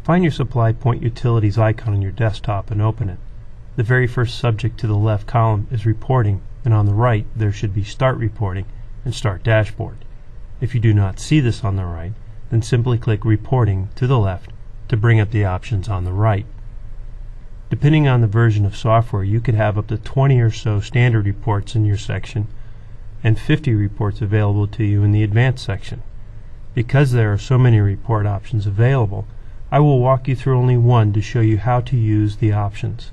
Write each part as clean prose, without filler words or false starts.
Find your Supply Point Utilities icon on your desktop and open it. The very first subject to the left column is Reporting, and on the right there should be Start Reporting and Start Dashboard. If you do not see this on the right, then simply click Reporting to the left to bring up the options on the right. Depending on the version of software, you could have up to 20 or so standard reports in your section and 50 reports available to you in the Advanced section. Because there are so many report options available, I will walk you through only one to show you how to use the options.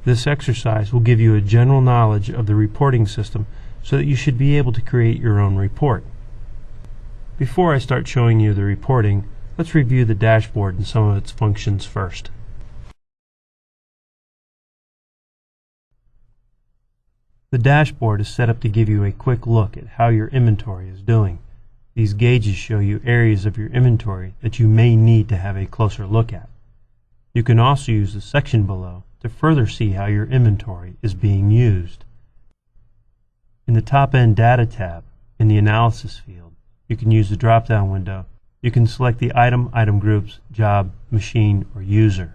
This exercise will give you a general knowledge of the reporting system so that you should be able to create your own report. Before I start showing you the reporting, let's review the dashboard and some of its functions first. The dashboard is set up to give you a quick look at how your inventory is doing. These gauges show you areas of your inventory that you may need to have a closer look at. You can also use the section below to further see how your inventory is being used. In the top-end Data tab, in the Analysis field, you can use the drop-down window. You can select the item, item groups, job, machine, or user.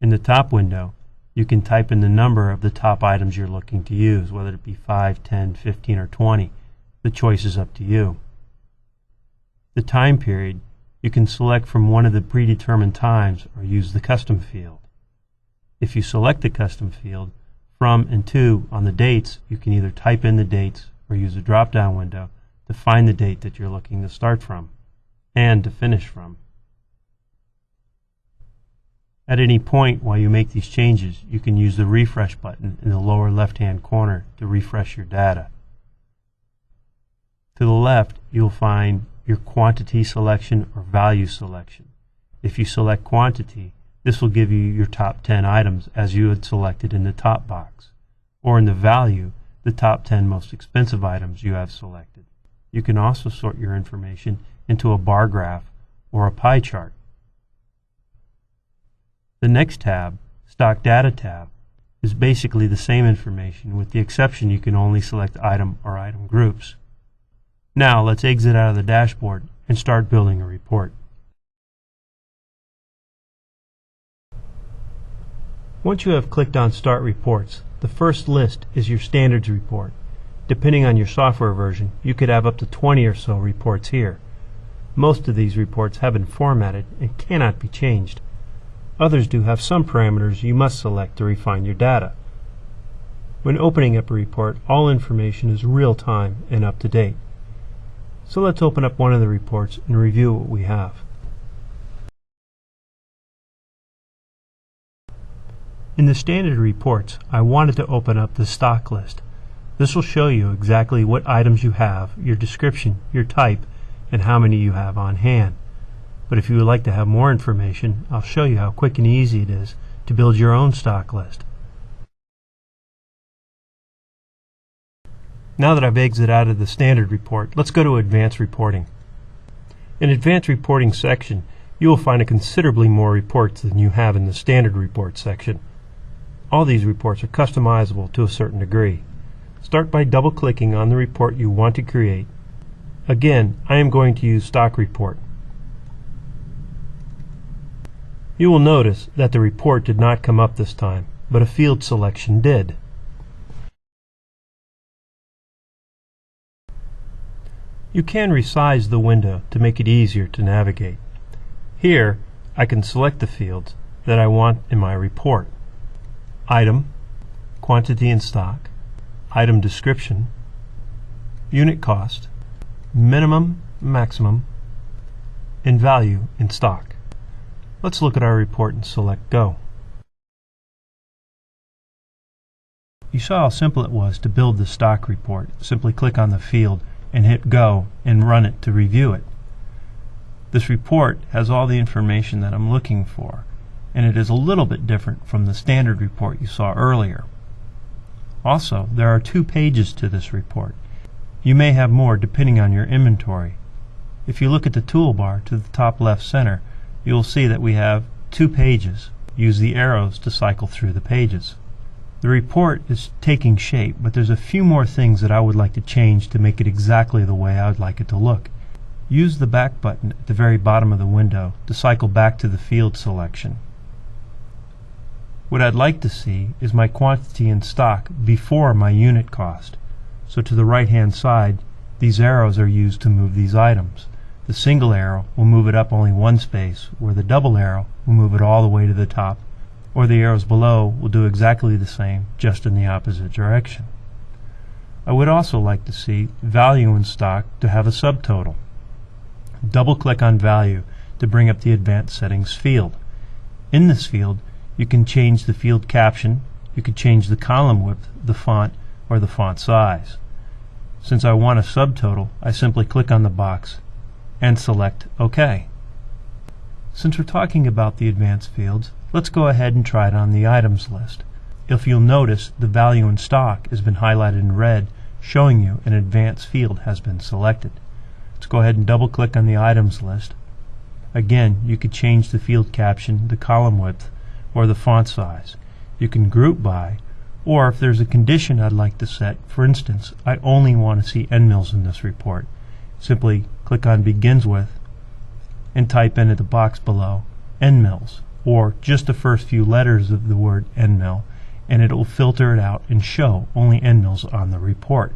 In the top window, you can type in the number of the top items you're looking to use, whether it be 5, 10, 15, or 20. The choice is up to you. The time period, you can select from one of the predetermined times or use the custom field. If you select the custom field, from and to on the dates, you can either type in the dates or use a drop-down window to find the date that you're looking to start from and to finish from. At any point while you make these changes, you can use the refresh button in the lower left-hand corner to refresh your data. To the left, you'll find your quantity selection or value selection. If you select quantity, this will give you your top 10 items as you had selected in the top box, or in the value, the top 10 most expensive items you have selected. You can also sort your information into a bar graph or a pie chart. The next tab, Stock Data tab, is basically the same information with the exception you can only select item or item groups. Now let's exit out of the dashboard and start building a report. Once you have clicked on Start Reports, the first list is your Standards report. Depending on your software version, you could have up to 20 or so reports here. Most of these reports have been formatted and cannot be changed. Others do have some parameters you must select to refine your data. When opening up a report, all information is real-time and up-to-date. So let's open up one of the reports and review what we have. In the standard reports, I wanted to open up the stock list. This will show you exactly what items you have, your description, your type, and how many you have on hand. But if you would like to have more information, I'll show you how quick and easy it is to build your own stock list. Now that I've exited out of the standard report, let's go to Advanced Reporting. In Advanced Reporting section, you will find considerably more reports than you have in the Standard Report section. All these reports are customizable to a certain degree. Start by double-clicking on the report you want to create. Again, I am going to use Stock Report. You will notice that the report did not come up this time, but a field selection did. You can resize the window to make it easier to navigate. Here, I can select the fields that I want in my report. Item, quantity in stock, item description, unit cost, minimum, maximum, and value in stock. Let's look at our report and select Go. You saw how simple it was to build the stock report. Simply click on the field and hit Go and run it to review it. This report has all the information that I'm looking for, and it is a little bit different from the standard report you saw earlier. Also, there are 2 pages to this report. You may have more depending on your inventory. If you look at the toolbar to the top left center, you will see that we have 2 pages. Use the arrows to cycle through the pages. The report is taking shape, but there's a few more things that I would like to change to make it exactly the way I would like it to look. Use the back button at the very bottom of the window to cycle back to the field selection. What I'd like to see is my quantity in stock before my unit cost. So to the right hand side, these arrows are used to move these items. The single arrow will move it up only one space, where the double arrow will move it all the way to the top, or the arrows below will do exactly the same, just in the opposite direction. I would also like to see value in stock to have a subtotal. Double-click on Value to bring up the Advanced Settings field. In this field, you can change the field caption, you can change the column width, the font, or the font size. Since I want a subtotal, I simply click on the box and select OK. Since we're talking about the advanced fields, let's go ahead and try it on the items list. If you'll notice, the value in stock has been highlighted in red, showing you an advanced field has been selected. Let's go ahead and double click on the items list. Again, you could change the field caption, the column width, or the font size. You can group by, or if there's a condition I'd like to set, for instance, I only want to see end mills in this report, simply click on Begins With and type in at the box below end mills, or just the first few letters of the word end mill, and it will filter it out and show only end mills on the report.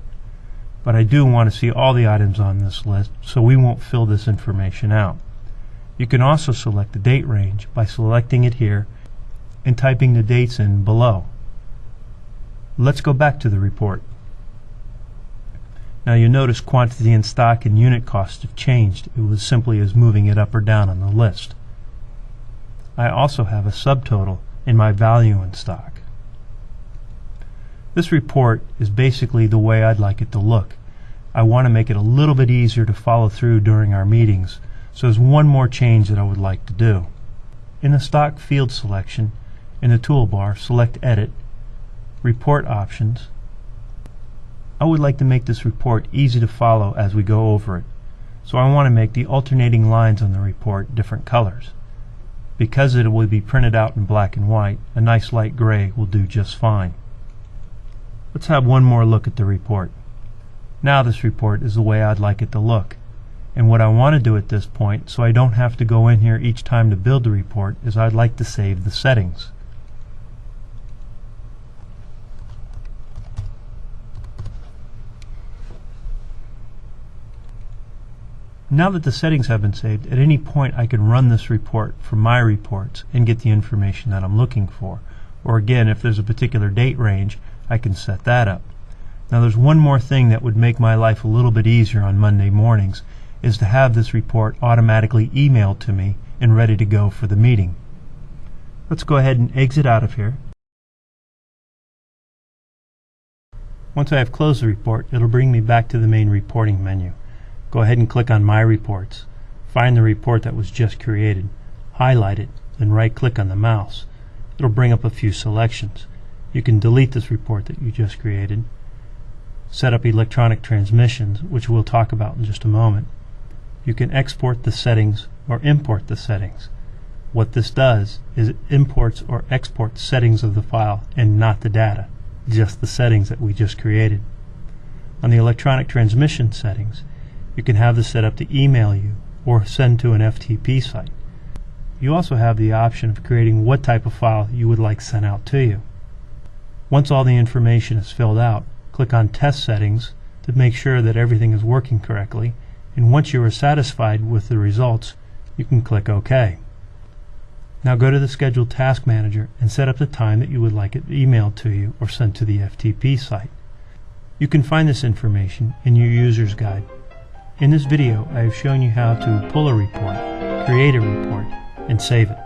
But I do want to see all the items on this list, so we won't fill this information out. You can also select the date range by selecting it here and typing the dates in below. Let's go back to the report. Now you'll notice quantity in stock and unit cost have changed. It was simply as moving it up or down on the list. I also have a subtotal in my value in stock. This report is basically the way I'd like it to look. I want to make it a little bit easier to follow through during our meetings, so there's one more change that I would like to do. In the stock field selection, in the toolbar, select Edit, Report Options. I would like to make this report easy to follow as we go over it, so I want to make the alternating lines on the report different colors. Because it will be printed out in black and white, a nice light gray will do just fine. Let's have one more look at the report. Now this report is the way I'd like it to look. And what I want to do at this point, so I don't have to go in here each time to build the report, is I'd like to save the settings. Now that the settings have been saved, at any point I can run this report from my reports and get the information that I'm looking for. Or again, if there's a particular date range, I can set that up. Now there's one more thing that would make my life a little bit easier on Monday mornings, is to have this report automatically emailed to me and ready to go for the meeting. Let's go ahead and exit out of here. Once I have closed the report, it'll bring me back to the main reporting menu. Go ahead and click on My Reports. Find the report that was just created. Highlight it, then right-click on the mouse. It'll bring up a few selections. You can delete this report that you just created. Set up electronic transmissions, which we'll talk about in just a moment. You can export the settings or import the settings. What this does is it imports or exports settings of the file and not the data, just the settings that we just created. On the electronic transmission settings, you can have this set up to email you or send to an FTP site. You also have the option of creating what type of file you would like sent out to you. Once all the information is filled out, click on Test Settings to make sure that everything is working correctly, and once you are satisfied with the results, you can click OK. Now go to the Scheduled Task Manager and set up the time that you would like it emailed to you or sent to the FTP site. You can find this information in your User's Guide. In this video, I have shown you how to pull a report, create a report, and save it.